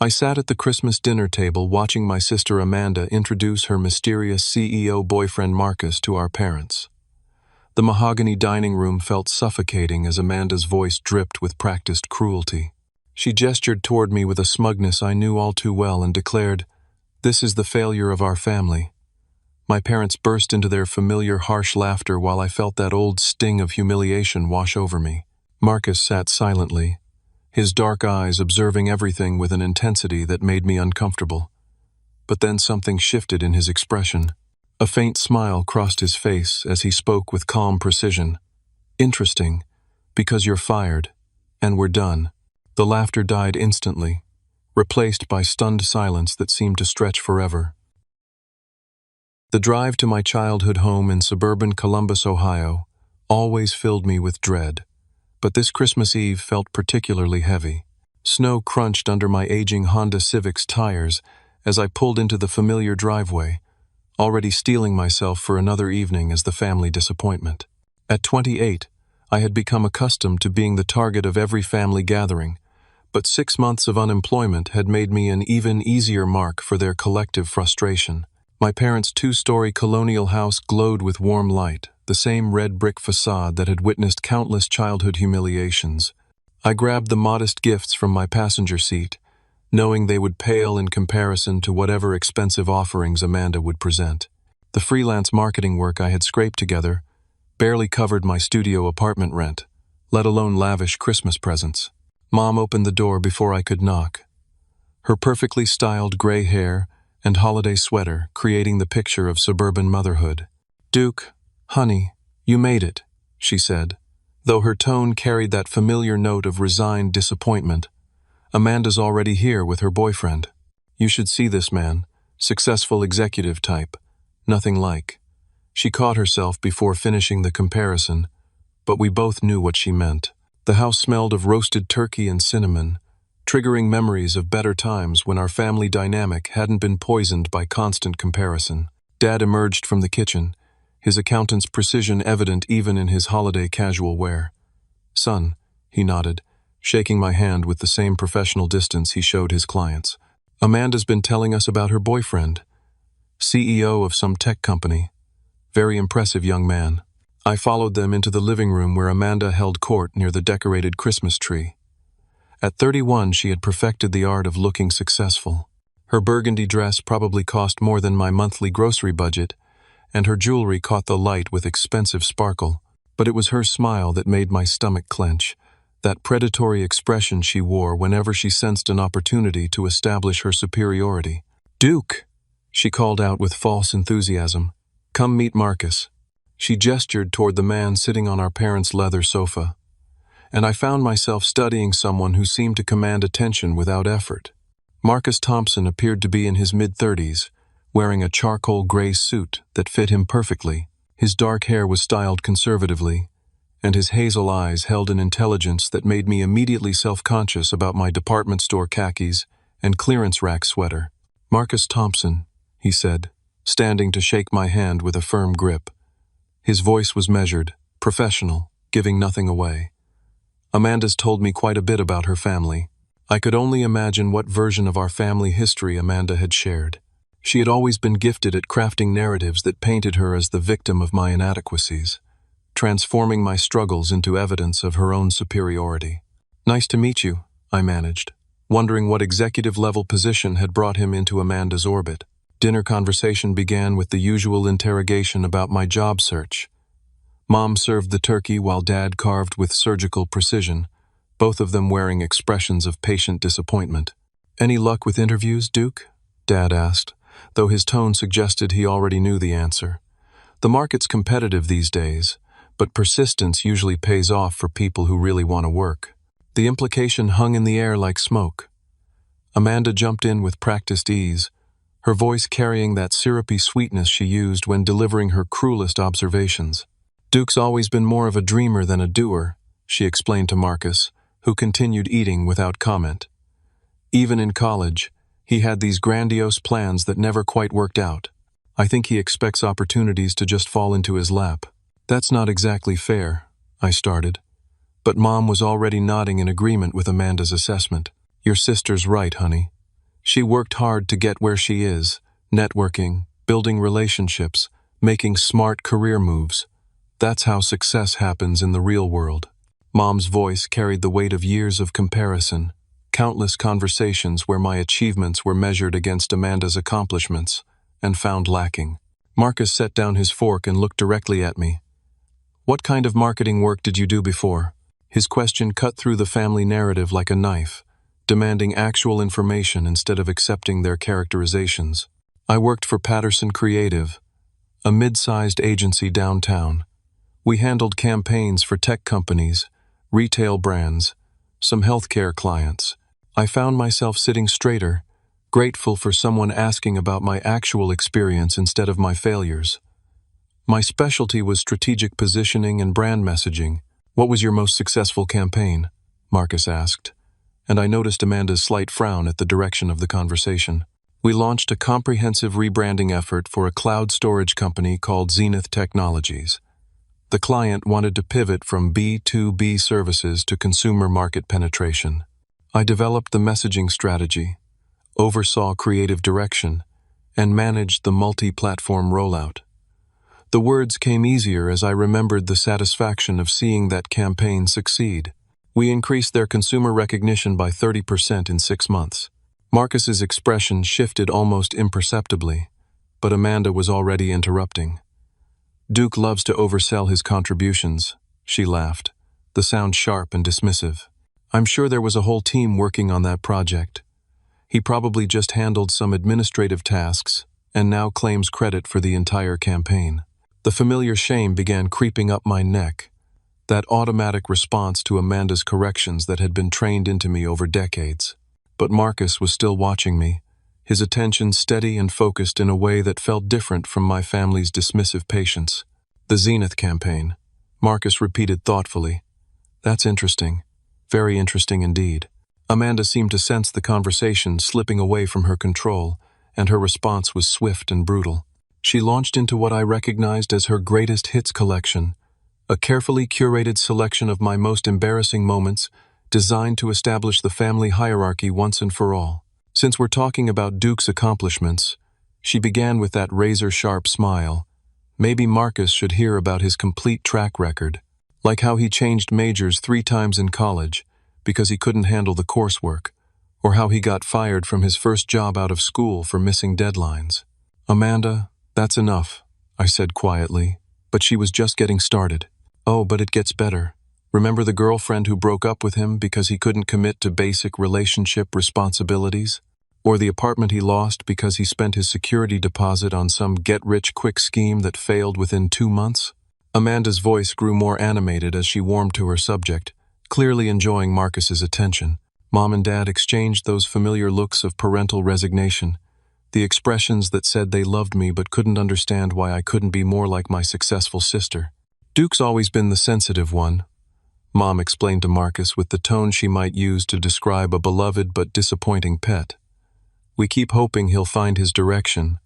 I sat at the Christmas dinner table watching my sister Amanda introduce her mysterious CEO boyfriend Marcus to our parents. The mahogany dining room felt suffocating as Amanda's voice dripped with practiced cruelty. She gestured toward me with a smugness I knew all too well and declared, "This is the failure of our family." My parents burst into their familiar harsh laughter while I felt that old sting of humiliation wash over me. Marcus sat silently, his dark eyes observing everything with an intensity that made me uncomfortable. But then something shifted in his expression. A faint smile crossed his face as he spoke with calm precision. "Interesting, because you're fired, and we're done." The laughter died instantly, replaced by stunned silence that seemed to stretch forever. The drive to my childhood home in suburban Columbus, Ohio, always filled me with dread. But this Christmas Eve felt particularly heavy. Snow crunched under my aging Honda Civic's tires as I pulled into the familiar driveway, already steeling myself for another evening as the family disappointment. At 28, I had become accustomed to being the target of every family gathering, but 6 months of unemployment had made me an even easier mark for their collective frustration. My parents' 2-story colonial house glowed with warm light, the same red brick facade that had witnessed countless childhood humiliations. I grabbed the modest gifts from my passenger seat, knowing they would pale in comparison to whatever expensive offerings Amanda would present. The freelance marketing work I had scraped together barely covered my studio apartment rent, let alone lavish Christmas presents. Mom opened the door before I could knock, her perfectly styled gray hair and holiday sweater creating the picture of suburban motherhood. "Duke, honey, you made it," she said, though her tone carried that familiar note of resigned disappointment. "Amanda's already here with her boyfriend. You should see this man, successful executive type, nothing like." She caught herself before finishing the comparison, but we both knew what she meant. The house smelled of roasted turkey and cinnamon, triggering memories of better times when our family dynamic hadn't been poisoned by constant comparison. Dad emerged from the kitchen, his accountant's precision evident even in his holiday casual wear. "Son," he nodded, shaking my hand with the same professional distance he showed his clients. "Amanda's been telling us about her boyfriend, CEO of some tech company. Very impressive young man." I followed them into the living room where Amanda held court near the decorated Christmas tree. At 31, she had perfected the art of looking successful. Her burgundy dress probably cost more than my monthly grocery budget, and her jewelry caught the light with expensive sparkle. But it was her smile that made my stomach clench, that predatory expression she wore whenever she sensed an opportunity to establish her superiority. "Duke," she called out with false enthusiasm, "come meet Marcus." She gestured toward the man sitting on our parents' leather sofa, and I found myself studying someone who seemed to command attention without effort. Marcus Thompson appeared to be in his mid-30s, wearing a charcoal gray suit that fit him perfectly. His dark hair was styled conservatively, and his hazel eyes held an intelligence that made me immediately self-conscious about my department store khakis and clearance rack sweater. "Marcus Thompson," he said, standing to shake my hand with a firm grip. His voice was measured, professional, giving nothing away. "Amanda's told me quite a bit about her family." I could only imagine what version of our family history Amanda had shared. She had always been gifted at crafting narratives that painted her as the victim of my inadequacies, transforming my struggles into evidence of her own superiority. "Nice to meet you," I managed, wondering what executive-level position had brought him into Amanda's orbit. Dinner conversation began with the usual interrogation about my job search. Mom served the turkey while Dad carved with surgical precision, both of them wearing expressions of patient disappointment. "Any luck with interviews, Duke?" Dad asked, though his tone suggested he already knew the answer. The market's competitive these days, but persistence usually pays off for people who really want to work. The implication hung in the air like smoke. Amanda jumped in with practiced ease, her voice carrying that syrupy sweetness she used when delivering her cruelest observations. "Duke's always been more of a dreamer than a doer," she explained to Marcus, who continued eating without comment. "Even in college, he had these grandiose plans that never quite worked out. I think he expects opportunities to just fall into his lap." "That's not exactly fair," I started, but Mom was already nodding in agreement with Amanda's assessment. "Your sister's right, honey. She worked hard to get where she is, networking, building relationships, making smart career moves. That's how success happens in the real world. Mom's voice carried the weight of years of comparison, countless conversations where my achievements were measured against Amanda's accomplishments, and found lacking. Marcus set down his fork and looked directly at me. "What kind of marketing work did you do before?" His question cut through the family narrative like a knife, demanding actual information instead of accepting their characterizations. "I worked for Patterson Creative, a mid-sized agency downtown. We handled campaigns for tech companies, retail brands, some healthcare clients. I found myself sitting straighter, grateful for someone asking about my actual experience instead of my failures. My specialty was strategic positioning and brand messaging." "What was your most successful campaign?" Marcus asked, and I noticed Amanda's slight frown at the direction of the conversation. "We launched a comprehensive rebranding effort for a cloud storage company called Zenith Technologies. The client wanted to pivot from B2B services to consumer market penetration. I developed the messaging strategy, oversaw creative direction, and managed the multi-platform rollout. The words came easier as I remembered the satisfaction of seeing that campaign succeed. We increased their consumer recognition by 30% in 6 months." Marcus's expression shifted almost imperceptibly, but Amanda was already interrupting. "Duke loves to oversell his contributions," she laughed, the sound sharp and dismissive. "I'm sure there was a whole team working on that project. He probably just handled some administrative tasks and now claims credit for the entire campaign." The familiar shame began creeping up my neck, that automatic response to Amanda's corrections that had been trained into me over decades. But Marcus was still watching me, his attention steady and focused in a way that felt different from my family's dismissive patience. "The Zenith campaign," Marcus repeated thoughtfully. "That's interesting. Very interesting indeed." Amanda seemed to sense the conversation slipping away from her control, and her response was swift and brutal. She launched into what I recognized as her greatest hits collection, a carefully curated selection of my most embarrassing moments, designed to establish the family hierarchy once and for all. "Since we're talking about Duke's accomplishments," she began with that razor-sharp smile, "maybe Marcus should hear about his complete track record, like how he changed majors 3 times in college because he couldn't handle the coursework, or how he got fired from his first job out of school for missing deadlines." "Amanda, that's enough," I said quietly, but she was just getting started. "Oh, but it gets better. Remember the girlfriend who broke up with him because he couldn't commit to basic relationship responsibilities? Or the apartment he lost because he spent his security deposit on some get-rich-quick scheme that failed within 2 months?" Amanda's voice grew more animated as she warmed to her subject, clearly enjoying Marcus's attention. Mom and Dad exchanged those familiar looks of parental resignation, the expressions that said they loved me but couldn't understand why I couldn't be more like my successful sister. "Duke's always been the sensitive one," Mom explained to Marcus with the tone she might use to describe a beloved but disappointing pet. "We keep hoping he'll find his direction,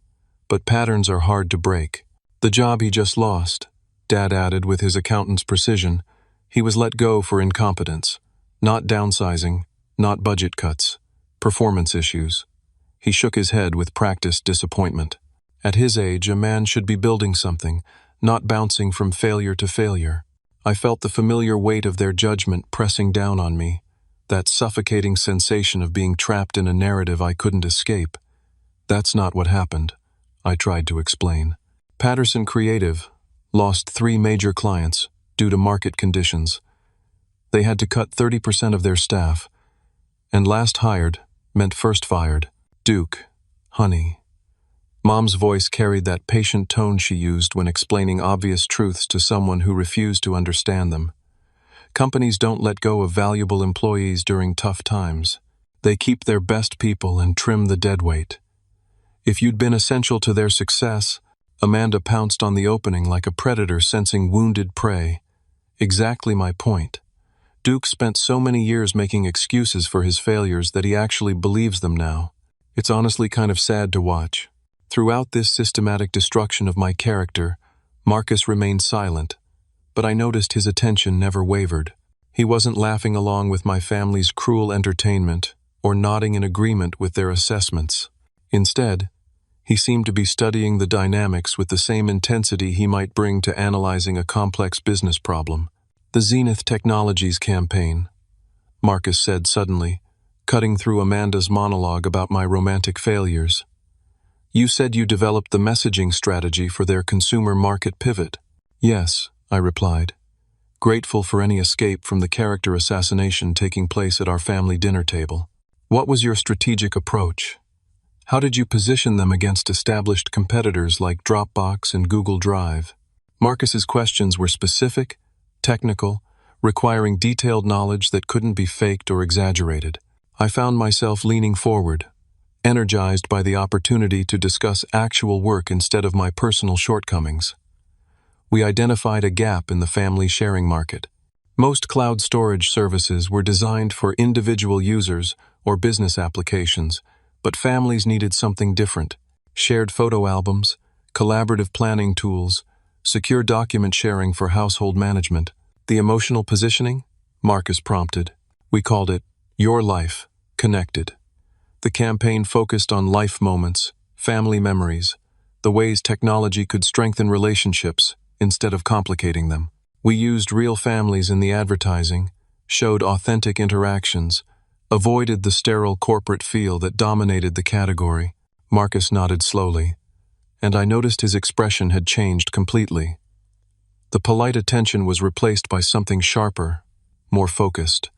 but patterns are hard to break. The job he just lost," Dad added with his accountant's precision, "he was let go for incompetence. Not downsizing, not budget cuts, performance issues." He shook his head with practiced disappointment. At his age, a man should be building something, not bouncing from failure to failure. I felt the familiar weight of their judgment pressing down on me, that suffocating sensation of being trapped in a narrative I couldn't escape. "That's not what happened," I tried to explain. "Patterson Creative lost 3 major clients due to market conditions. They had to cut 30% of their staff, and last hired meant first fired. Duke, honey." Mom's voice carried that patient tone she used when explaining obvious truths to someone who refused to understand them. Companies don't let go of valuable employees during tough times. They keep their best people and trim the deadweight. If you'd been essential to their success, Amanda pounced on the opening like a predator sensing wounded prey. Exactly my point. Duke spent so many years making excuses for his failures that he actually believes them now. It's honestly kind of sad to watch. Throughout this systematic destruction of my character, Marcus remained silent, but I noticed his attention never wavered. He wasn't laughing along with my family's cruel entertainment or nodding in agreement with their assessments. Instead, he seemed to be studying the dynamics with the same intensity he might bring to analyzing a complex business problem. "The Zenith Technologies campaign," Marcus said suddenly, cutting through Amanda's monologue about my romantic failures. "You said you developed the messaging strategy for their consumer market pivot." "Yes," I replied, grateful for any escape from the character assassination taking place at our family dinner table. "What was your strategic approach? How did you position them against established competitors like Dropbox and Google Drive?" Marcus's questions were specific, technical, requiring detailed knowledge that couldn't be faked or exaggerated. I found myself leaning forward, energized by the opportunity to discuss actual work instead of my personal shortcomings. We identified a gap in the family sharing market. Most cloud storage services were designed for individual users or business applications, but families needed something different: shared photo albums, collaborative planning tools, secure document sharing for household management. "The emotional positioning?" Marcus prompted. "We called it Your Life Connected." The campaign focused on life moments, family memories, the ways technology could strengthen relationships instead of complicating them. We used real families in the advertising, showed authentic interactions, avoided the sterile corporate feel that dominated the category. Marcus nodded slowly, and I noticed his expression had changed completely. The polite attention was replaced by something sharper, more focused.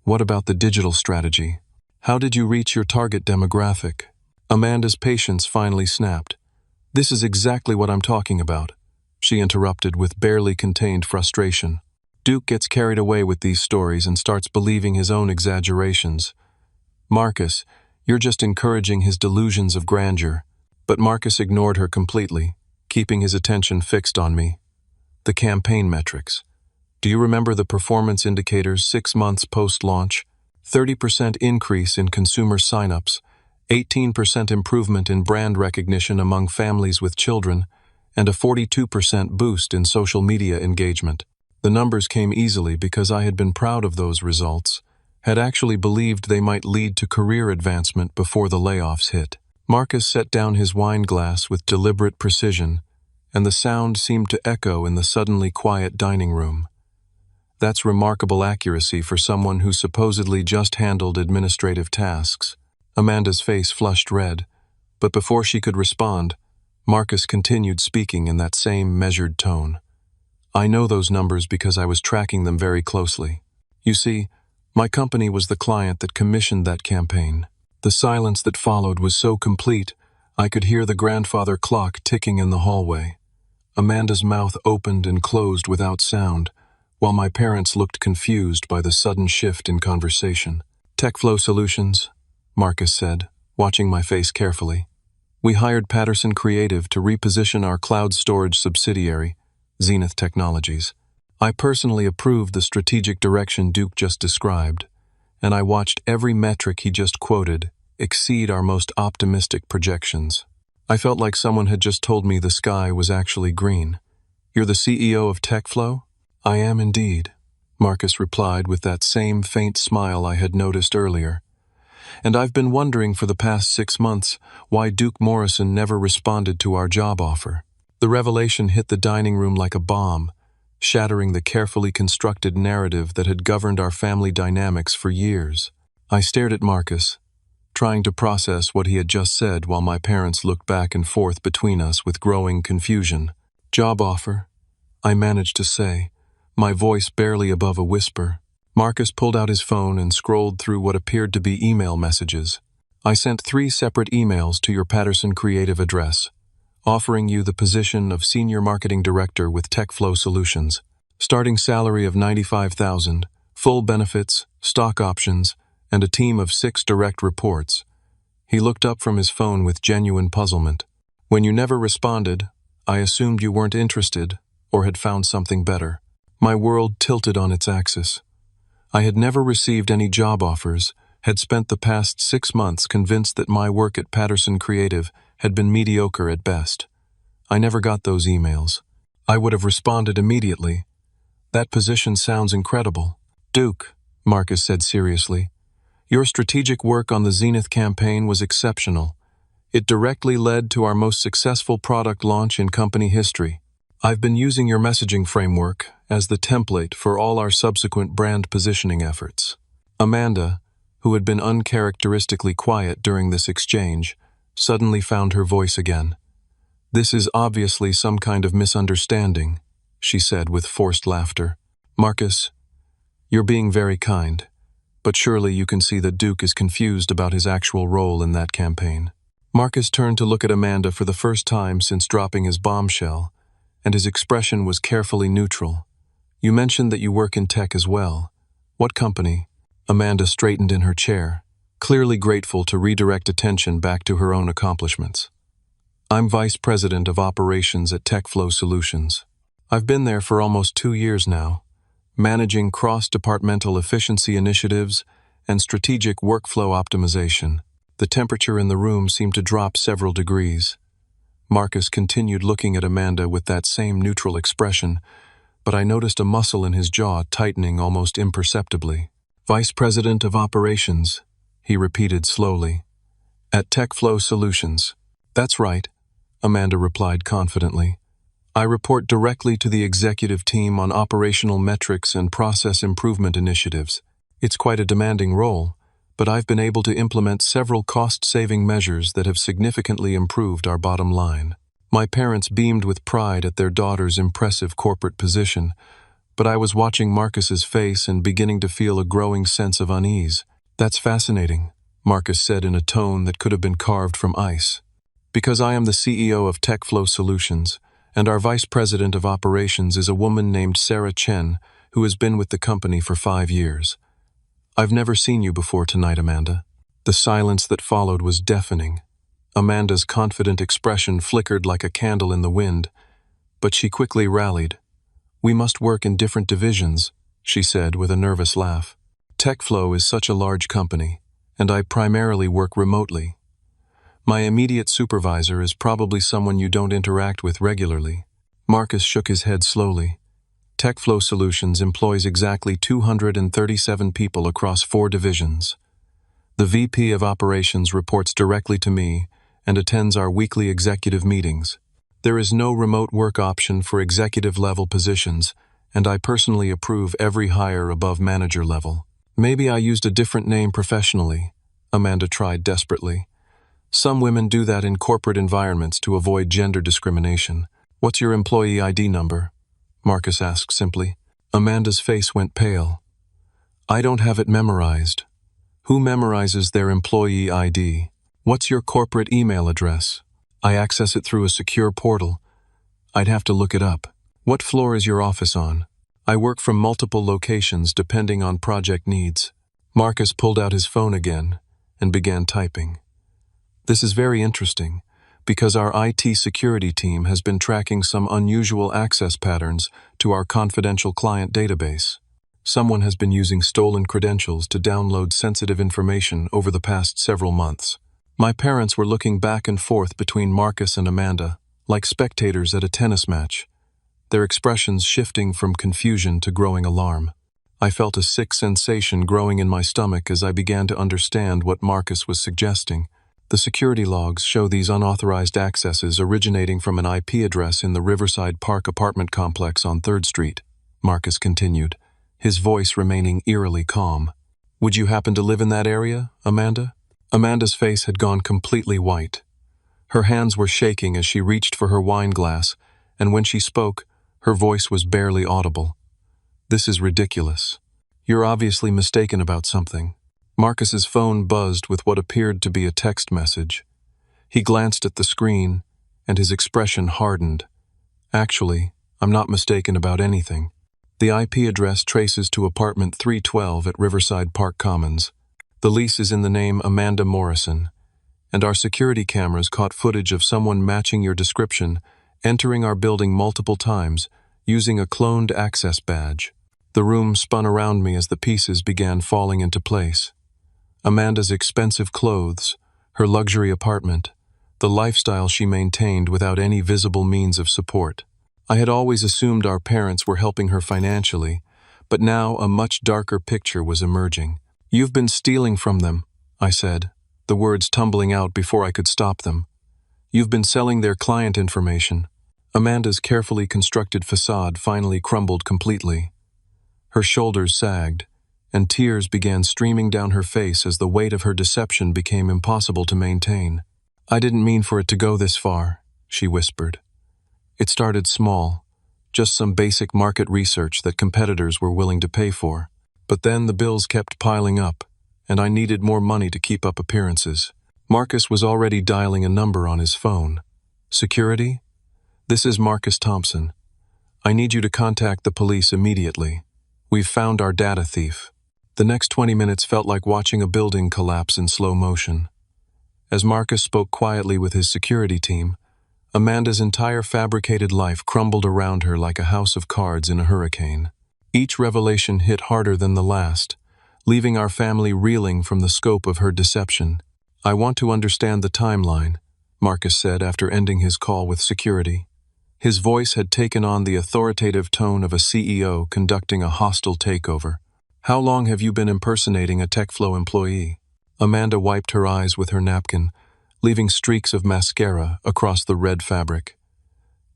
"What about the digital strategy? How did you reach your target demographic?" Amanda's patience finally snapped. "This is exactly what I'm talking about," she interrupted with barely contained frustration. "Duke gets carried away with these stories and starts believing his own exaggerations. Marcus, you're just encouraging his delusions of grandeur." But Marcus ignored her completely, keeping his attention fixed on me. "The campaign metrics. Do you remember the performance indicators 6 months post-launch? 30% increase in consumer signups, 18% improvement in brand recognition among families with children, and a 42% boost in social media engagement. The numbers came easily because I had been proud of those results, had actually believed they might lead to career advancement before the layoffs hit." Marcus set down his wine glass with deliberate precision, and the sound seemed to echo in the suddenly quiet dining room. "That's remarkable accuracy for someone who supposedly just handled administrative tasks." Amanda's face flushed red, but before she could respond, Marcus continued speaking in that same measured tone. "I know those numbers because I was tracking them very closely. You see, my company was the client that commissioned that campaign." The silence that followed was so complete, I could hear the grandfather clock ticking in the hallway. Amanda's mouth opened and closed without sound, while my parents looked confused by the sudden shift in conversation. "TechFlow Solutions," Marcus said, watching my face carefully. "We hired Patterson Creative to reposition our cloud storage subsidiary, Zenith Technologies. I personally approved the strategic direction Duke just described, and I watched every metric he just quoted exceed our most optimistic projections. I felt like someone had just told me the sky was actually green. "You're the CEO of TechFlow?" "I am indeed," Marcus replied with that same faint smile I had noticed earlier. "And I've been wondering for the past 6 months why Duke Morrison never responded to our job offer." The revelation hit the dining room like a bomb, shattering the carefully constructed narrative that had governed our family dynamics for years. I stared at Marcus, trying to process what he had just said while my parents looked back and forth between us with growing confusion. "Job offer," I managed to say, my voice barely above a whisper. Marcus pulled out his phone and scrolled through what appeared to be email messages. "I sent 3 separate emails to your Patterson Creative address, offering you the position of Senior Marketing Director with TechFlow Solutions. Starting salary of $95,000, full benefits, stock options, and a team of 6 direct reports." He looked up from his phone with genuine puzzlement. "When you never responded, I assumed you weren't interested or had found something better." My world tilted on its axis. I had never received any job offers, had spent the past 6 months convinced that my work at Patterson Creative had been mediocre at best. I never got those emails. I would have responded immediately. "That position sounds incredible." "Duke," Marcus said seriously, Your strategic work on the Zenith campaign was exceptional. It directly led to our most successful product launch in company history. I've been using your messaging framework as the template for all our subsequent brand positioning efforts. Amanda, who had been uncharacteristically quiet during this exchange, suddenly found her voice again. "This is obviously some kind of misunderstanding," she said with forced laughter. "Marcus, you're being very kind, but surely you can see that Duke is confused about his actual role in that campaign." Marcus turned to look at Amanda for the first time since dropping his bombshell, and his expression was carefully neutral. "You mentioned that you work in tech as well. What company?" Amanda straightened in her chair, clearly grateful to redirect attention back to her own accomplishments. "I'm Vice President of Operations at TechFlow Solutions. I've been there for almost 2 years now, managing cross-departmental efficiency initiatives and strategic workflow optimization." The temperature in the room seemed to drop several degrees. Marcus continued looking at Amanda with that same neutral expression, but I noticed a muscle in his jaw tightening almost imperceptibly. "Vice President of Operations," he repeated slowly. "At TechFlow Solutions." "That's right," Amanda replied confidently. "I report directly to the executive team on operational metrics and process improvement initiatives. It's quite a demanding role, but I've been able to implement several cost-saving measures that have significantly improved our bottom line." My parents beamed with pride at their daughter's impressive corporate position, but I was watching Marcus's face and beginning to feel a growing sense of unease. "That's fascinating," Marcus said in a tone that could have been carved from ice. "Because I am the CEO of TechFlow Solutions, and our Vice President of Operations is a woman named Sarah Chen, who has been with the company for 5 years. I've never seen you before tonight, Amanda." The silence that followed was deafening. Amanda's confident expression flickered like a candle in the wind, but she quickly rallied. "We must work in different divisions," she said with a nervous laugh. "TechFlow is such a large company, and I primarily work remotely. My immediate supervisor is probably someone you don't interact with regularly." Marcus shook his head slowly. TechFlow Solutions employs exactly 237 people across 4 divisions. The VP of Operations reports directly to me and attends our weekly executive meetings. There is no remote work option for executive-level positions, and I personally approve every hire above manager level. "Maybe I used a different name professionally," Amanda tried desperately. "Some women do that in corporate environments to avoid gender discrimination." "What's your employee ID number?" Marcus asked simply. Amanda's face went pale. "I don't have it memorized." "Who memorizes their employee ID?" "What's your corporate email address?" "I access it through a secure portal. I'd have to look it up." "What floor is your office on?" "I work from multiple locations depending on project needs." Marcus pulled out his phone again and began typing. "This is very interesting, because our IT security team has been tracking some unusual access patterns to our confidential client database. Someone has been using stolen credentials to download sensitive information over the past several months." My parents were looking back and forth between Marcus and Amanda, like spectators at a tennis match, their expressions shifting from confusion to growing alarm. I felt a sick sensation growing in my stomach as I began to understand what Marcus was suggesting. "The security logs show these unauthorized accesses originating from an IP address in the Riverside Park apartment complex on 3rd Street, Marcus continued, his voice remaining eerily calm. "Would you happen to live in that area, Amanda?" Amanda's face had gone completely white. Her hands were shaking as she reached for her wine glass, and when she spoke, her voice was barely audible. "This is ridiculous. You're obviously mistaken about something." Marcus's phone buzzed with what appeared to be a text message. He glanced at the screen, and his expression hardened. "Actually, I'm not mistaken about anything. The IP address traces to apartment 312 at Riverside Park Commons. The lease is in the name Amanda Morrison, and our security cameras caught footage of someone matching your description, entering our building multiple times, using a cloned access badge." The room spun around me as the pieces began falling into place. Amanda's expensive clothes, her luxury apartment, the lifestyle she maintained without any visible means of support. I had always assumed our parents were helping her financially, but now a much darker picture was emerging. "You've been stealing from them," I said, the words tumbling out before I could stop them. "You've been selling their client information." Amanda's carefully constructed facade finally crumbled completely. Her shoulders sagged, and tears began streaming down her face as the weight of her deception became impossible to maintain. "I didn't mean for it to go this far," she whispered. "It started small, just some basic market research that competitors were willing to pay for. But then the bills kept piling up, and I needed more money to keep up appearances." Marcus was already dialing a number on his phone. "Security? This is Marcus Thompson. I need you to contact the police immediately. We've found our data thief." The next 20 minutes felt like watching a building collapse in slow motion. As Marcus spoke quietly with his security team, Amanda's entire fabricated life crumbled around her like a house of cards in a hurricane. Each revelation hit harder than the last, leaving our family reeling from the scope of her deception. "I want to understand the timeline," Marcus said after ending his call with security. His voice had taken on the authoritative tone of a CEO conducting a hostile takeover. "How long have you been impersonating a TechFlow employee?" Amanda wiped her eyes with her napkin, leaving streaks of mascara across the red fabric.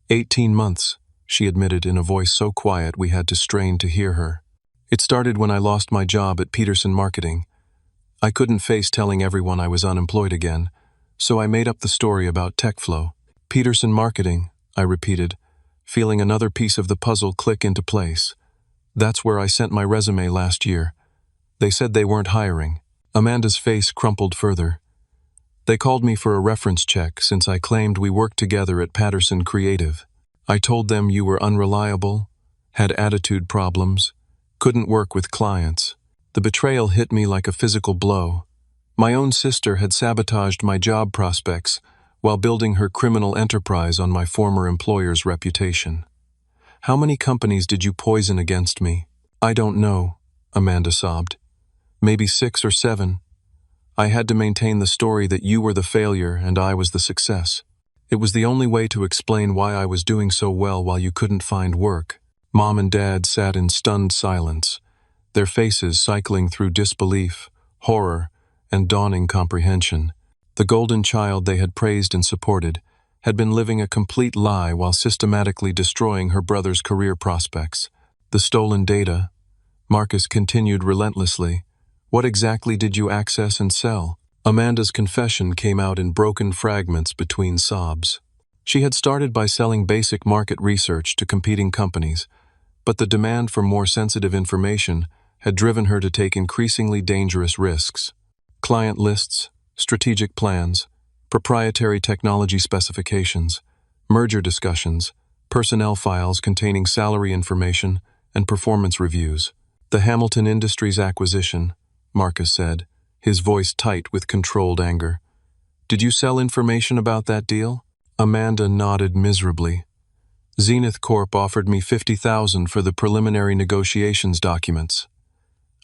18 months, she admitted in a voice so quiet we had to strain to hear her. "It started when I lost my job at Peterson Marketing. I couldn't face telling everyone I was unemployed again, so I made up the story about TechFlow." "Peterson Marketing," I repeated, feeling another piece of the puzzle click into place. "That's where I sent my resume last year. They said they weren't hiring." Amanda's face crumpled further. "They called me for a reference check since I claimed we worked together at Patterson Creative. I told them you were unreliable, had attitude problems, couldn't work with clients." The betrayal hit me like a physical blow. My own sister had sabotaged my job prospects while building her criminal enterprise on my former employer's reputation. "How many companies did you poison against me?" "I don't know," Amanda sobbed. "Maybe 6 or 7. I had to maintain the story that you were the failure and I was the success. It was the only way to explain why I was doing so well while you couldn't find work." Mom and Dad sat in stunned silence, their faces cycling through disbelief, horror, and dawning comprehension. The golden child they had praised and supported had been living a complete lie while systematically destroying her brother's career prospects. "The stolen data," Marcus continued relentlessly. "What exactly did you access and sell?" Amanda's confession came out in broken fragments between sobs. She had started by selling basic market research to competing companies, but the demand for more sensitive information had driven her to take increasingly dangerous risks. Client lists, strategic plans, proprietary technology specifications, merger discussions, personnel files containing salary information, and performance reviews. "The Hamilton Industries acquisition," Marcus said, his voice tight with controlled anger. "Did you sell information about that deal?" Amanda nodded miserably. "Zenith Corp offered me $50,000 for the preliminary negotiations documents.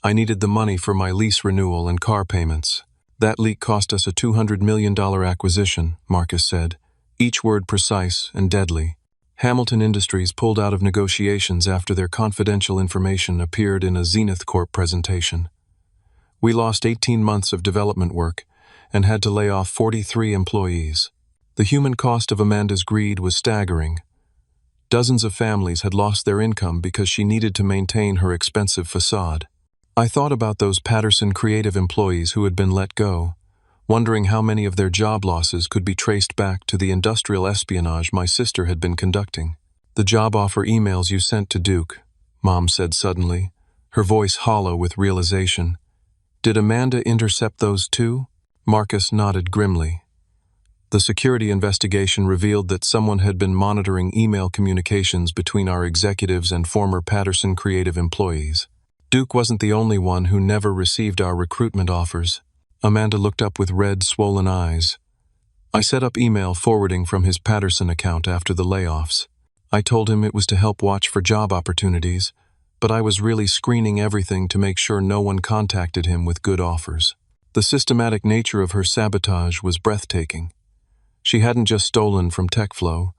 I needed the money for my lease renewal and car payments. That leak cost us a $200 million acquisition," Marcus said, each word precise and deadly. "Hamilton Industries pulled out of negotiations after their confidential information appeared in a Zenith Corp presentation. We lost 18 months of development work and had to lay off 43 employees." The human cost of Amanda's greed was staggering. Dozens of families had lost their income because she needed to maintain her expensive facade. I thought about those Patterson Creative employees who had been let go, wondering how many of their job losses could be traced back to the industrial espionage my sister had been conducting. "The job offer emails you sent to Duke," Mom said suddenly, her voice hollow with realization. "Did Amanda intercept those too?" Marcus nodded grimly. "The security investigation revealed that someone had been monitoring email communications between our executives and former Patterson Creative employees. Duke wasn't the only one who never received our recruitment offers." Amanda looked up with red, swollen eyes. "I set up email forwarding from his Patterson account after the layoffs. I told him it was to help watch for job opportunities, but I was really screening everything to make sure no one contacted him with good offers." The systematic nature of her sabotage was breathtaking. She hadn't just stolen from TechFlow.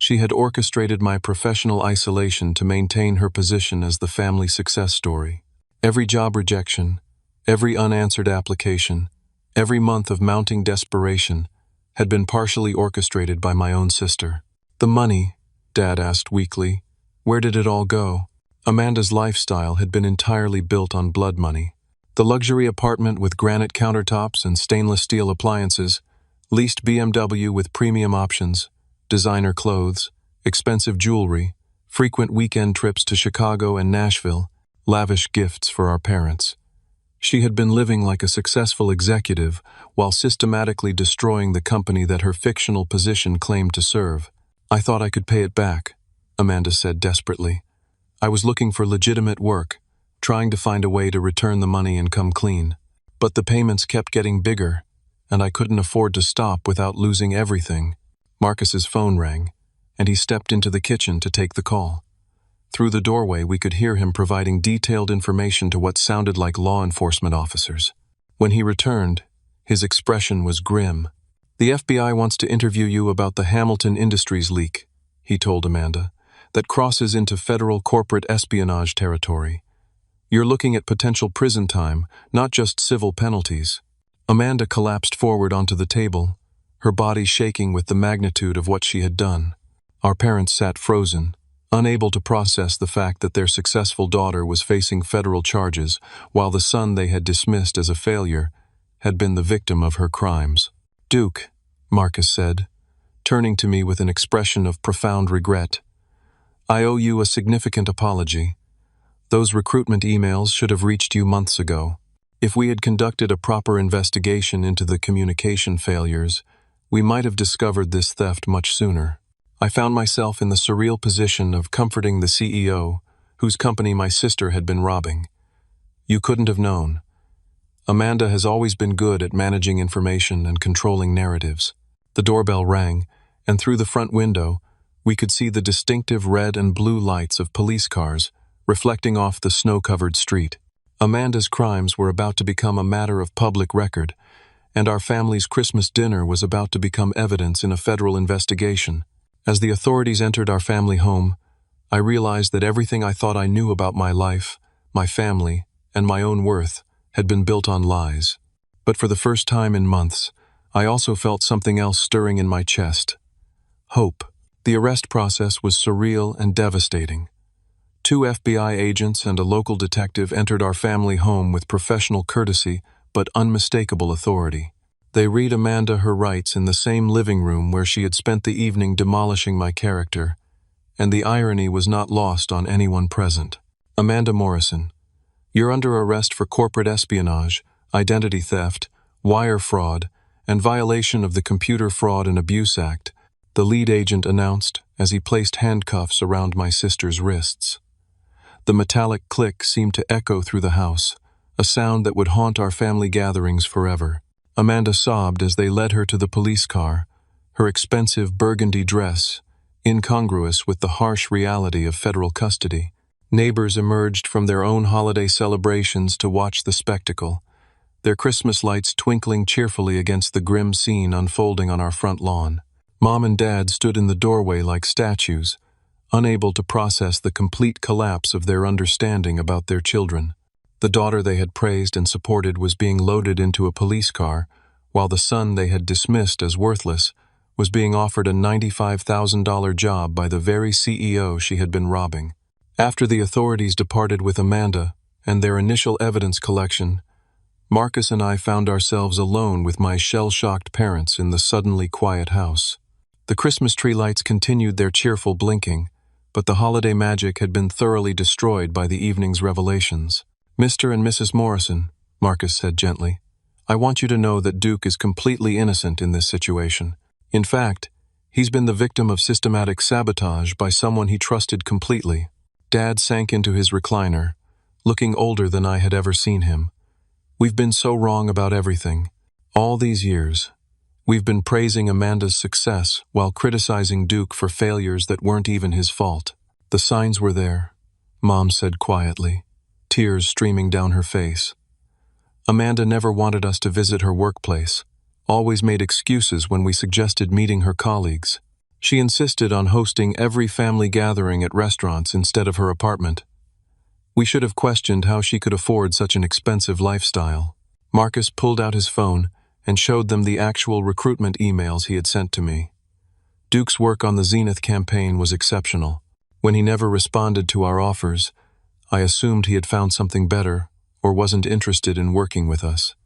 She had orchestrated my professional isolation to maintain her position as the family success story. Every job rejection, Every unanswered application, every month of mounting desperation, had been partially orchestrated by my own sister. The money, Dad asked weakly, where did it all go? Amanda's lifestyle had been entirely built on blood money. The luxury apartment with granite countertops and stainless steel appliances, leased BMW with premium options, designer clothes, expensive jewelry, frequent weekend trips to Chicago and Nashville, lavish gifts for our parents. She had been living like a successful executive while systematically destroying the company that her fictional position claimed to serve. I thought I could pay it back, Amanda said desperately. I was looking for legitimate work, trying to find a way to return the money and come clean. But the payments kept getting bigger, and I couldn't afford to stop without losing everything. Marcus's phone rang, and he stepped into the kitchen to take the call. Through the doorway, we could hear him providing detailed information to what sounded like law enforcement officers. When he returned, his expression was grim. The FBI wants to interview you about the Hamilton Industries leak, he told Amanda, that crosses into federal corporate espionage territory. You're looking at potential prison time, not just civil penalties. Amanda collapsed forward onto the table, her body shaking with the magnitude of what she had done. Our parents sat frozen, unable to process the fact that their successful daughter was facing federal charges, while the son they had dismissed as a failure had been the victim of her crimes. Duke, Marcus said, turning to me with an expression of profound regret. I owe you a significant apology. Those recruitment emails should have reached you months ago. If we had conducted a proper investigation into the communication failures, we might have discovered this theft much sooner. I found myself in the surreal position of comforting the CEO, whose company my sister had been robbing. You couldn't have known. Amanda has always been good at managing information and controlling narratives. The doorbell rang, and through the front window, we could see the distinctive red and blue lights of police cars reflecting off the snow-covered street. Amanda's crimes were about to become a matter of public record, and our family's Christmas dinner was about to become evidence in a federal investigation. As the authorities entered our family home, I realized that everything I thought I knew about my life, my family, and my own worth had been built on lies. But for the first time in months, I also felt something else stirring in my chest. Hope. The arrest process was surreal and devastating. 2 FBI agents and a local detective entered our family home with professional courtesy but unmistakable authority. They read Amanda her rights in the same living room where she had spent the evening demolishing my character, and the irony was not lost on anyone present. Amanda Morrison, you're under arrest for corporate espionage, identity theft, wire fraud, and violation of the Computer Fraud and Abuse Act, the lead agent announced as he placed handcuffs around my sister's wrists. The metallic click seemed to echo through the house, a sound that would haunt our family gatherings forever. Amanda sobbed as they led her to the police car, her expensive burgundy dress incongruous with the harsh reality of federal custody. Neighbors emerged from their own holiday celebrations to watch the spectacle, their Christmas lights twinkling cheerfully against the grim scene unfolding on our front lawn. Mom and Dad stood in the doorway like statues, unable to process the complete collapse of their understanding about their children. The daughter they had praised and supported was being loaded into a police car, while the son they had dismissed as worthless was being offered a $95,000 job by the very CEO she had been robbing. After the authorities departed with Amanda and their initial evidence collection, Marcus and I found ourselves alone with my shell-shocked parents in the suddenly quiet house. The Christmas tree lights continued their cheerful blinking, but the holiday magic had been thoroughly destroyed by the evening's revelations. Mr. and Mrs. Morrison, Marcus said gently, I want you to know that Duke is completely innocent in this situation. In fact, he's been the victim of systematic sabotage by someone he trusted completely. Dad sank into his recliner, looking older than I had ever seen him. We've been so wrong about everything. All these years, we've been praising Amanda's success while criticizing Duke for failures that weren't even his fault. The signs were there, Mom said quietly, tears streaming down her face. Amanda never wanted us to visit her workplace, always made excuses when we suggested meeting her colleagues. She insisted on hosting every family gathering at restaurants instead of her apartment. We should have questioned how she could afford such an expensive lifestyle. Marcus pulled out his phone and showed them the actual recruitment emails he had sent to me. Duke's work on the Zenith campaign was exceptional. When he never responded to our offers, I assumed he had found something better or wasn't interested in working with us.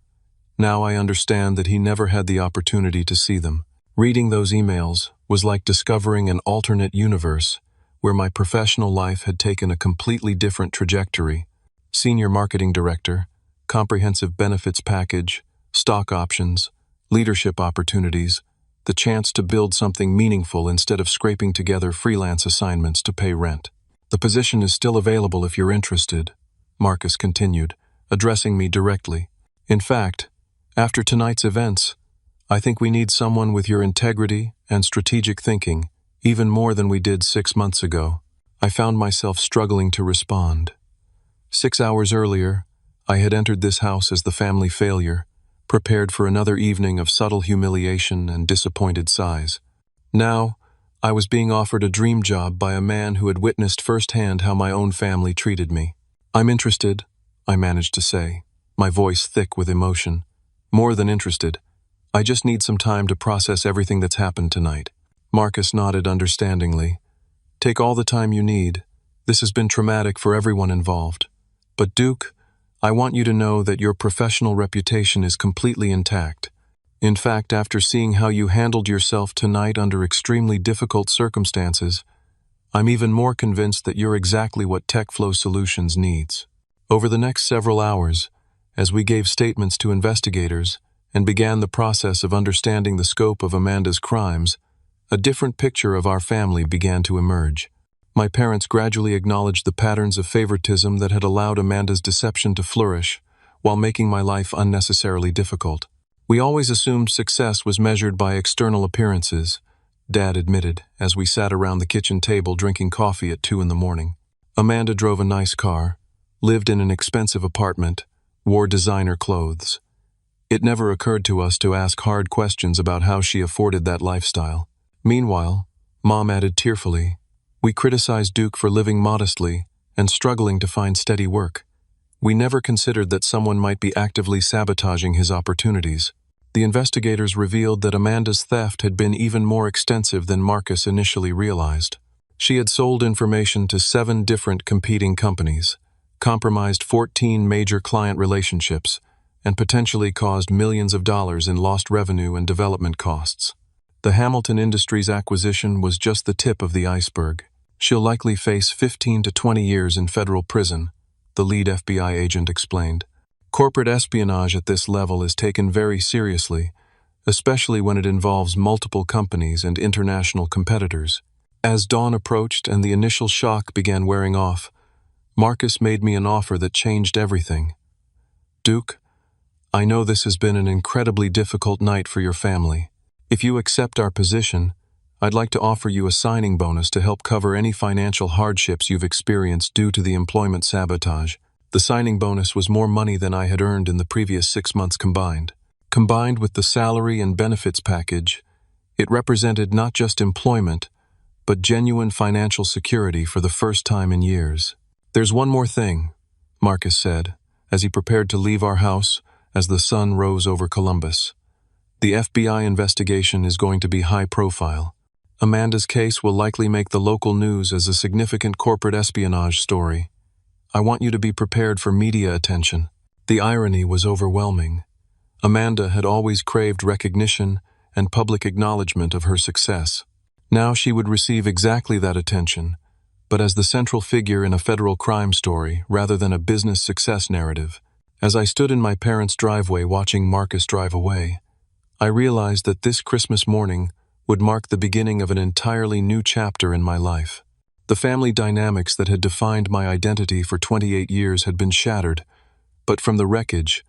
Now I understand that he never had the opportunity to see them. Reading those emails was like discovering an alternate universe where my professional life had taken a completely different trajectory. Senior marketing director, comprehensive benefits package, stock options, leadership opportunities, the chance to build something meaningful instead of scraping together freelance assignments to pay rent. The position is still available if you're interested, Marcus continued, addressing me directly. In fact, after tonight's events, I think we need someone with your integrity and strategic thinking, even more than we did 6 months ago. I found myself struggling to respond. 6 hours earlier, I had entered this house as the family failure, prepared for another evening of subtle humiliation and disappointed sighs. Now, I was being offered a dream job by a man who had witnessed firsthand how my own family treated me. "I'm interested," I managed to say, my voice thick with emotion. "More than interested. I just need some time to process everything that's happened tonight." Marcus nodded understandingly. "Take all the time you need. This has been traumatic for everyone involved. But Duke, I want you to know that your professional reputation is completely intact. In fact, after seeing how you handled yourself tonight under extremely difficult circumstances, I'm even more convinced that you're exactly what TechFlow Solutions needs." Over the next several hours, as we gave statements to investigators and began the process of understanding the scope of Amanda's crimes, a different picture of our family began to emerge. My parents gradually acknowledged the patterns of favoritism that had allowed Amanda's deception to flourish, while making my life unnecessarily difficult. "We always assumed success was measured by external appearances," Dad admitted, as we sat around the kitchen table drinking coffee at 2 in the morning. "Amanda drove a nice car, lived in an expensive apartment, wore designer clothes. It never occurred to us to ask hard questions about how she afforded that lifestyle. Meanwhile," Mom added tearfully, "we criticized Duke for living modestly and struggling to find steady work. We never considered that someone might be actively sabotaging his opportunities." The investigators revealed that Amanda's theft had been even more extensive than Marcus initially realized. She had sold information to 7 different competing companies, compromised 14 major client relationships, and potentially caused millions of dollars in lost revenue and development costs. The Hamilton Industries acquisition was just the tip of the iceberg. "She'll likely face 15 to 20 years in federal prison," the lead FBI agent explained. "Corporate espionage at this level is taken very seriously, especially when it involves multiple companies and international competitors." As dawn approached and the initial shock began wearing off, Marcus made me an offer that changed everything. "Duke, I know this has been an incredibly difficult night for your family. If you accept our position, I'd like to offer you a signing bonus to help cover any financial hardships you've experienced due to the employment sabotage." The signing bonus was more money than I had earned in the previous 6 months combined. Combined with the salary and benefits package, it represented not just employment, but genuine financial security for the first time in years. "There's one more thing," Marcus said, as he prepared to leave our house as the sun rose over Columbus. "The FBI investigation is going to be high profile. Amanda's case will likely make the local news as a significant corporate espionage story. I want you to be prepared for media attention." The irony was overwhelming. Amanda had always craved recognition and public acknowledgement of her success. Now she would receive exactly that attention, but as the central figure in a federal crime story rather than a business success narrative. As I stood in my parents' driveway watching Marcus drive away, I realized that this Christmas morning would mark the beginning of an entirely new chapter in my life. The family dynamics that had defined my identity for 28 years had been shattered, but from the wreckage,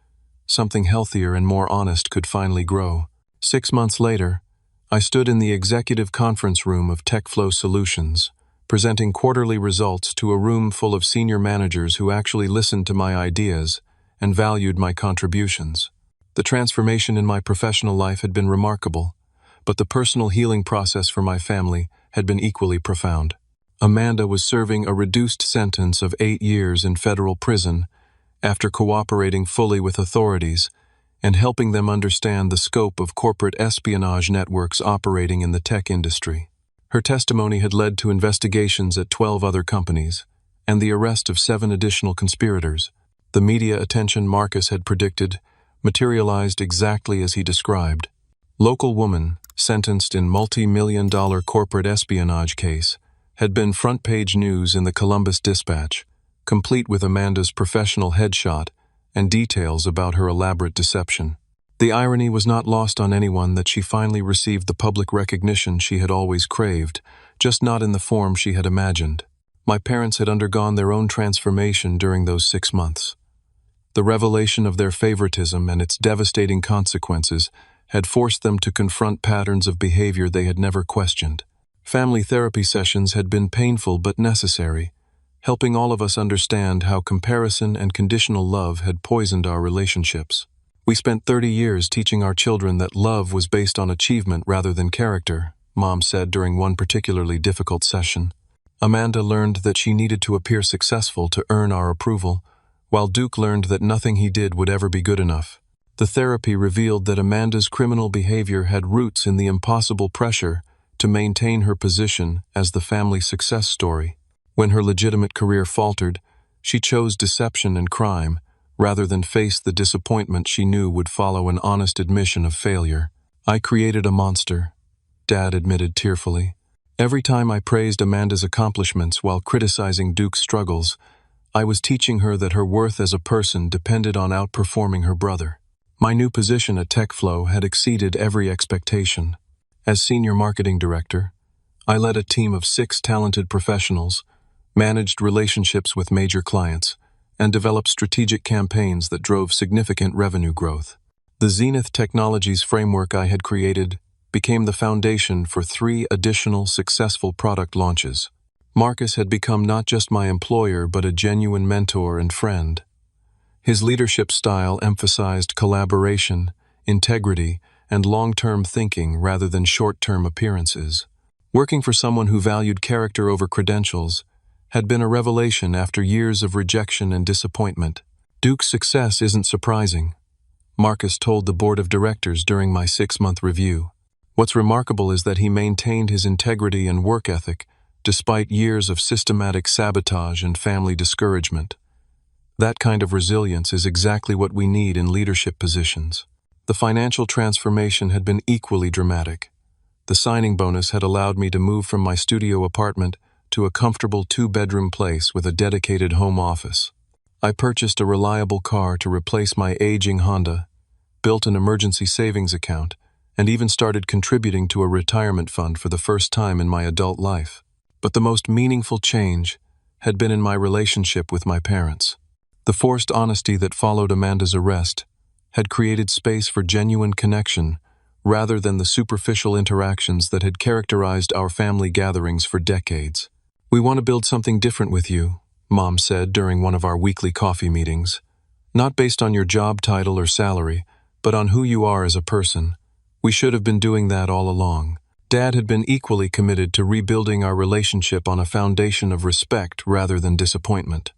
something healthier and more honest could finally grow. 6 months later, I stood in the executive conference room of TechFlow Solutions, presenting quarterly results to a room full of senior managers who actually listened to my ideas and valued my contributions. The transformation in my professional life had been remarkable, but the personal healing process for my family had been equally profound. Amanda was serving a reduced sentence of 8 years in federal prison after cooperating fully with authorities and helping them understand the scope of corporate espionage networks operating in the tech industry. Her testimony had led to investigations at 12 other companies and the arrest of 7 additional conspirators. The media attention Marcus had predicted materialized exactly as he described. Local woman, sentenced in multi-million-dollar corporate espionage case, had been front-page news in the Columbus Dispatch, complete with Amanda's professional headshot and details about her elaborate deception. The irony was not lost on anyone that she finally received the public recognition she had always craved, just not in the form she had imagined. My parents had undergone their own transformation during those 6 months. The revelation of their favoritism and its devastating consequences had forced them to confront patterns of behavior they had never questioned. Family therapy sessions had been painful but necessary, helping all of us understand how comparison and conditional love had poisoned our relationships. We spent 30 years teaching our children that love was based on achievement rather than character, Mom said during one particularly difficult session. Amanda learned that she needed to appear successful to earn our approval, while Duke learned that nothing he did would ever be good enough. The therapy revealed that Amanda's criminal behavior had roots in the impossible pressure to maintain her position as the family success story. When her legitimate career faltered, she chose deception and crime, rather than face the disappointment she knew would follow an honest admission of failure. I created a monster, Dad admitted tearfully. Every time I praised Amanda's accomplishments while criticizing Duke's struggles, I was teaching her that her worth as a person depended on outperforming her brother. My new position at TechFlow had exceeded every expectation. As Senior Marketing Director, I led a team of 6 talented professionals, managed relationships with major clients, and developed strategic campaigns that drove significant revenue growth. The Zenith Technologies framework I had created became the foundation for 3 additional successful product launches. Marcus had become not just my employer but a genuine mentor and friend. His leadership style emphasized collaboration, integrity, and long-term thinking rather than short-term appearances. Working for someone who valued character over credentials had been a revelation after years of rejection and disappointment. Duke's success isn't surprising, Marcus told the board of directors during my 6-month review. What's remarkable is that he maintained his integrity and work ethic despite years of systematic sabotage and family discouragement. That kind of resilience is exactly what we need in leadership positions. The financial transformation had been equally dramatic. The signing bonus had allowed me to move from my studio apartment to a comfortable 2-bedroom place with a dedicated home office. I purchased a reliable car to replace my aging Honda, built an emergency savings account, and even started contributing to a retirement fund for the first time in my adult life. But the most meaningful change had been in my relationship with my parents. The forced honesty that followed Amanda's arrest had created space for genuine connection rather than the superficial interactions that had characterized our family gatherings for decades. "We want to build something different with you," Mom said during one of our weekly coffee meetings. "Not based on your job title or salary, but on who you are as a person. We should have been doing that all along." Dad had been equally committed to rebuilding our relationship on a foundation of respect rather than disappointment.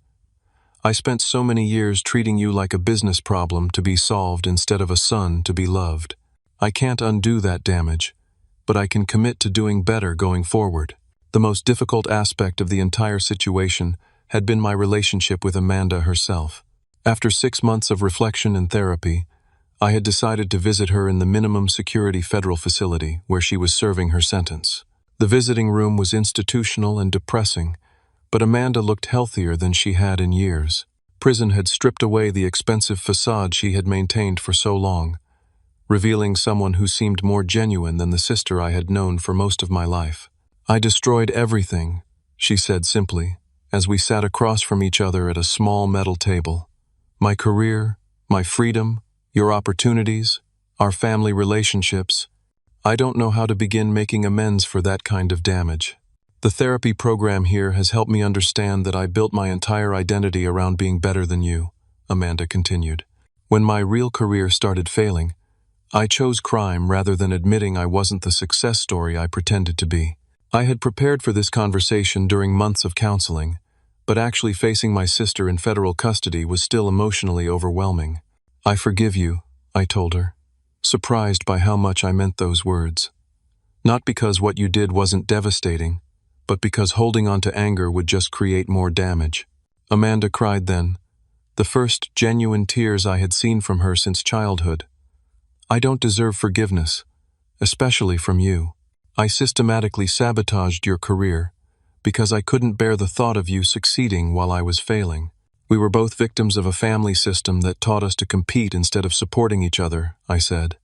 "I spent so many years treating you like a business problem to be solved instead of a son to be loved. I can't undo that damage, but I can commit to doing better going forward." The most difficult aspect of the entire situation had been my relationship with Amanda herself. After 6 months of reflection and therapy, I had decided to visit her in the minimum security federal facility where she was serving her sentence. The visiting room was institutional and depressing, but Amanda looked healthier than she had in years. Prison had stripped away the expensive facade she had maintained for so long, revealing someone who seemed more genuine than the sister I had known for most of my life. "I destroyed everything," she said simply, as we sat across from each other at a small metal table. "My career, my freedom, your opportunities, our family relationships. I don't know how to begin making amends for that kind of damage. The therapy program here has helped me understand that I built my entire identity around being better than you," Amanda continued. "When my real career started failing, I chose crime rather than admitting I wasn't the success story I pretended to be. I had prepared for this conversation during months of counseling, but actually facing my sister in federal custody was still emotionally overwhelming. "I forgive you," I told her, surprised by how much I meant those words. Not because what you did wasn't devastating, but because holding on to anger would just create more damage. Amanda cried then, the first genuine tears I had seen from her since childhood. "I don't deserve forgiveness, especially from you. I systematically sabotaged your career because I couldn't bear the thought of you succeeding while I was failing. We were both victims of a family system that taught us to compete instead of supporting each other," I said.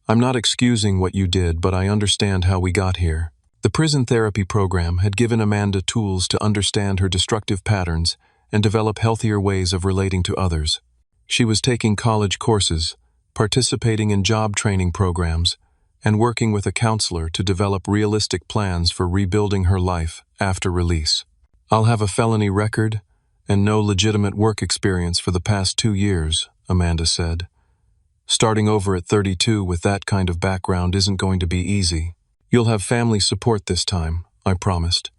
"I'm not excusing what you did, but I understand how we got here." The prison therapy program had given Amanda tools to understand her destructive patterns and develop healthier ways of relating to others. She was taking college courses, participating in job training programs, and working with a counselor to develop realistic plans for rebuilding her life after release. "I'll have a felony record and no legitimate work experience for the past 2 years, Amanda said. "Starting over at 32 with that kind of background isn't going to be easy. You'll have family support this time," I promised.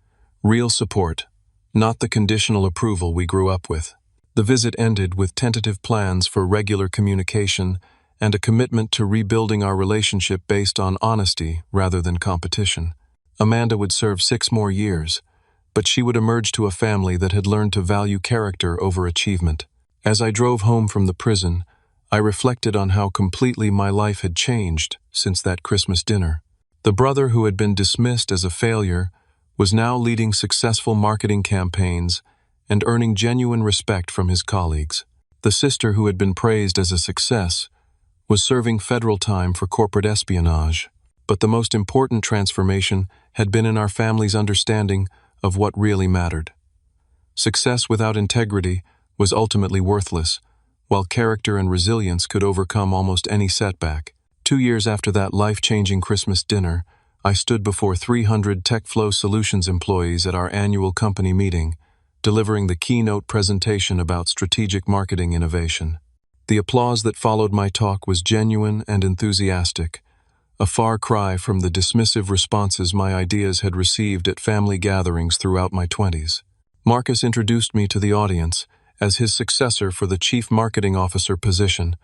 "Real support, not the conditional approval we grew up with." The visit ended with tentative plans for regular communication and a commitment to rebuilding our relationship based on honesty rather than competition. Amanda would serve 6 more years, but she would emerge to a family that had learned to value character over achievement. As I drove home from the prison, I reflected on how completely my life had changed since that Christmas dinner. The brother who had been dismissed as a failure was now leading successful marketing campaigns and earning genuine respect from his colleagues. The sister who had been praised as a success was serving federal time for corporate espionage. But the most important transformation had been in our family's understanding of what really mattered. Success without integrity was ultimately worthless, while character and resilience could overcome almost any setback. 2 years after that life-changing Christmas dinner, I stood before 300 TechFlow Solutions employees at our annual company meeting, delivering the keynote presentation about strategic marketing innovation. The applause that followed my talk was genuine and enthusiastic, a far cry from the dismissive responses my ideas had received at family gatherings throughout my 20s. Marcus introduced me to the audience as his successor for the Chief Marketing Officer position,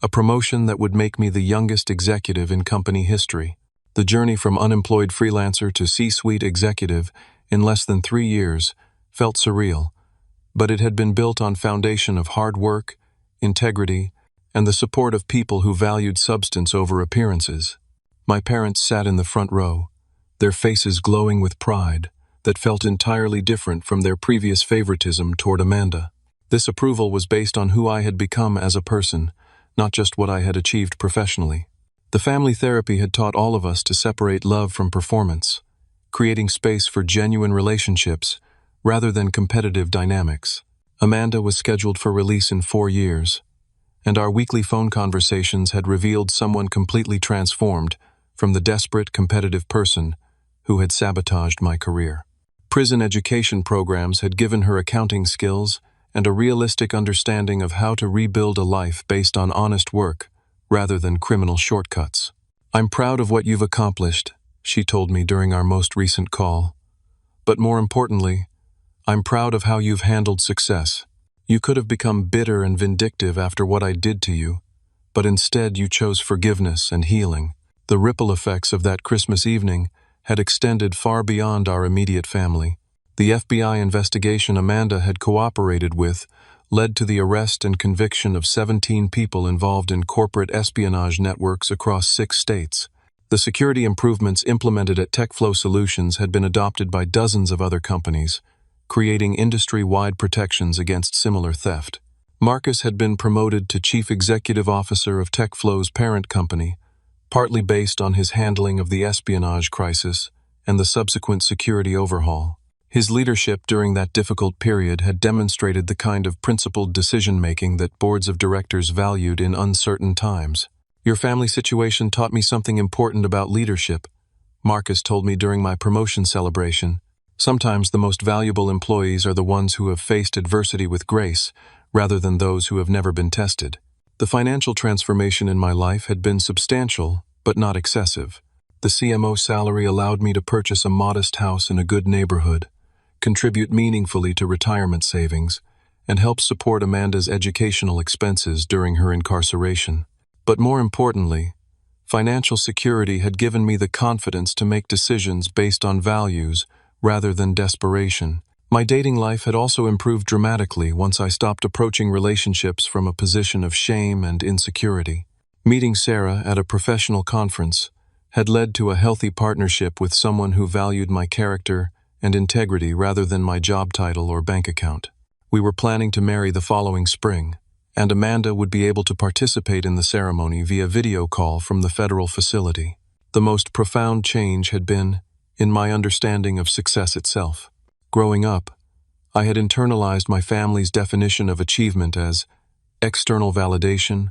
a promotion that would make me the youngest executive in company history. The journey from unemployed freelancer to C-suite executive in less than 3 years felt surreal, but it had been built on foundation of hard work, integrity, and the support of people who valued substance over appearances. My parents sat in the front row, their faces glowing with pride that felt entirely different from their previous favoritism toward Amanda. This approval was based on who I had become as a person, not just what I had achieved professionally. The family therapy had taught all of us to separate love from performance, creating space for genuine relationships rather than competitive dynamics. Amanda was scheduled for release in 4 years, and our weekly phone conversations had revealed someone completely transformed from the desperate, competitive person who had sabotaged my career. Prison education programs had given her accounting skills and a realistic understanding of how to rebuild a life based on honest work rather than criminal shortcuts. "I'm proud of what you've accomplished," she told me during our most recent call. "But more importantly, I'm proud of how you've handled success. You could have become bitter and vindictive after what I did to you, but instead you chose forgiveness and healing." The ripple effects of that Christmas evening had extended far beyond our immediate family. The FBI investigation Amanda had cooperated with led to the arrest and conviction of 17 people involved in corporate espionage networks across 6 states. The security improvements implemented at TechFlow Solutions had been adopted by dozens of other companies, creating industry-wide protections against similar theft. Marcus had been promoted to Chief Executive Officer of TechFlow's parent company, partly based on his handling of the espionage crisis and the subsequent security overhaul. His leadership during that difficult period had demonstrated the kind of principled decision-making that boards of directors valued in uncertain times. "Your family situation taught me something important about leadership," Marcus told me during my promotion celebration. "Sometimes the most valuable employees are the ones who have faced adversity with grace, rather than those who have never been tested." The financial transformation in my life had been substantial, but not excessive. The CMO salary allowed me to purchase a modest house in a good neighborhood, contribute meaningfully to retirement savings, and help support Amanda's educational expenses during her incarceration. But more importantly, financial security had given me the confidence to make decisions based on values rather than desperation. My dating life had also improved dramatically once I stopped approaching relationships from a position of shame and insecurity. Meeting Sarah at a professional conference had led to a healthy partnership with someone who valued my character and integrity rather than my job title or bank account. We were planning to marry the following spring, and Amanda would be able to participate in the ceremony via video call from the federal facility. The most profound change had been in my understanding of success itself. Growing up, I had internalized my family's definition of achievement as external validation,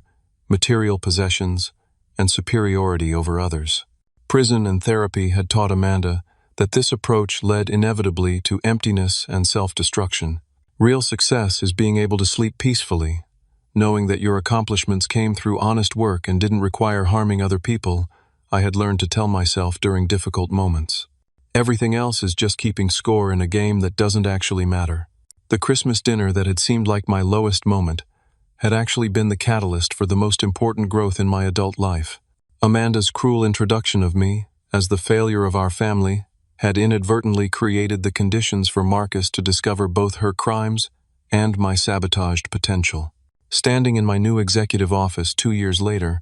material possessions, and superiority over others. Prison and therapy had taught Amanda that this approach led inevitably to emptiness and self-destruction. Real success is being able to sleep peacefully, knowing that your accomplishments came through honest work and didn't require harming other people, I had learned to tell myself during difficult moments. Everything else is just keeping score in a game that doesn't actually matter. The Christmas dinner that had seemed like my lowest moment had actually been the catalyst for the most important growth in my adult life. Amanda's cruel introduction of me, as the failure of our family, had inadvertently created the conditions for Marcus to discover both her crimes and my sabotaged potential. Standing in my new executive office 2 years later,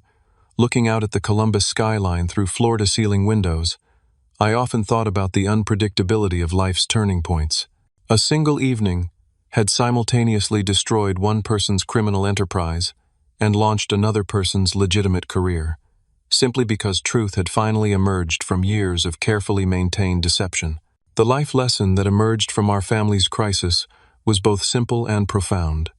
looking out at the Columbus skyline through floor-to-ceiling windows, I often thought about the unpredictability of life's turning points. A single evening had simultaneously destroyed one person's criminal enterprise and launched another person's legitimate career, simply because truth had finally emerged from years of carefully maintained deception. The life lesson that emerged from our family's crisis was both simple and profound.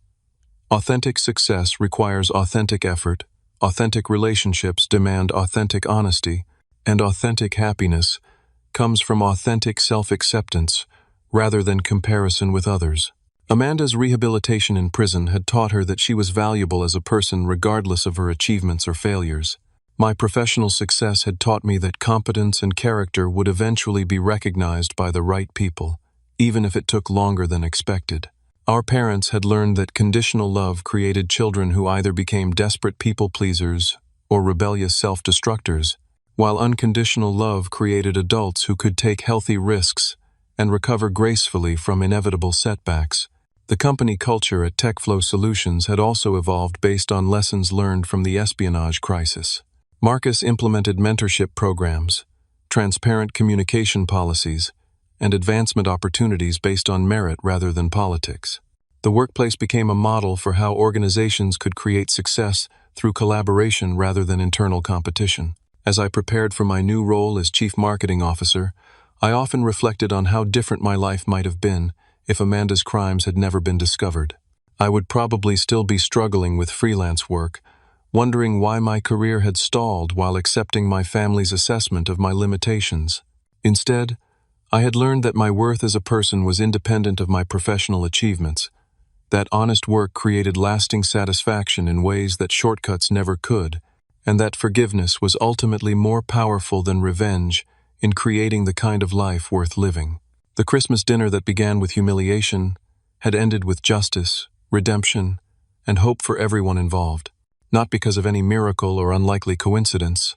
Authentic success requires authentic effort, authentic relationships demand authentic honesty, and authentic happiness comes from authentic self-acceptance rather than comparison with others. Amanda's rehabilitation in prison had taught her that she was valuable as a person regardless of her achievements or failures. My professional success had taught me that competence and character would eventually be recognized by the right people, even if it took longer than expected. Our parents had learned that conditional love created children who either became desperate people-pleasers or rebellious self-destructors, while unconditional love created adults who could take healthy risks and recover gracefully from inevitable setbacks. The company culture at TechFlow Solutions had also evolved based on lessons learned from the espionage crisis. Marcus implemented mentorship programs, transparent communication policies, and advancement opportunities based on merit rather than politics. The workplace became a model for how organizations could create success through collaboration rather than internal competition. As I prepared for my new role as Chief Marketing Officer, I often reflected on how different my life might have been if Amanda's crimes had never been discovered. I would probably still be struggling with freelance work, wondering why my career had stalled while accepting my family's assessment of my limitations. Instead, I had learned that my worth as a person was independent of my professional achievements, that honest work created lasting satisfaction in ways that shortcuts never could, and that forgiveness was ultimately more powerful than revenge in creating the kind of life worth living. The Christmas dinner that began with humiliation had ended with justice, redemption, and hope for everyone involved, not because of any miracle or unlikely coincidence,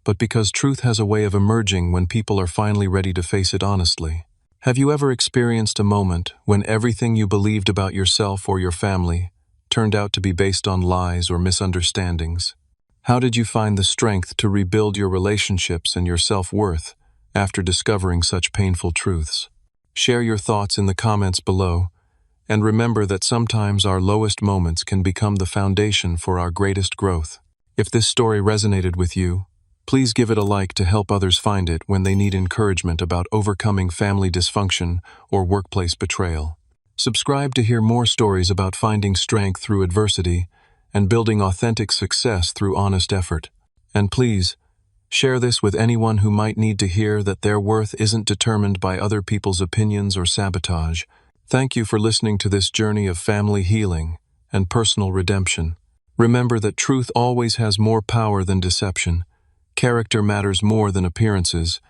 but because truth has a way of emerging when people are finally ready to face it honestly. Have you ever experienced a moment when everything you believed about yourself or your family turned out to be based on lies or misunderstandings? How did you find the strength to rebuild your relationships and your self-worth after discovering such painful truths? Share your thoughts in the comments below, and remember that sometimes our lowest moments can become the foundation for our greatest growth. If this story resonated with you, please give it a like to help others find it when they need encouragement about overcoming family dysfunction or workplace betrayal. Subscribe to hear more stories about finding strength through adversity and building authentic success through honest effort. And please, share this with anyone who might need to hear that their worth isn't determined by other people's opinions or sabotage. Thank you for listening to this journey of family healing and personal redemption. Remember that truth always has more power than deception. Character matters more than appearances,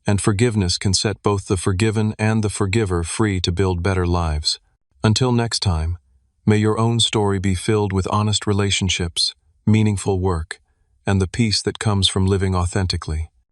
and forgiveness can set both the forgiven and the forgiver free to build better lives. Until next time, may your own story be filled with honest relationships, meaningful work, and the peace that comes from living authentically.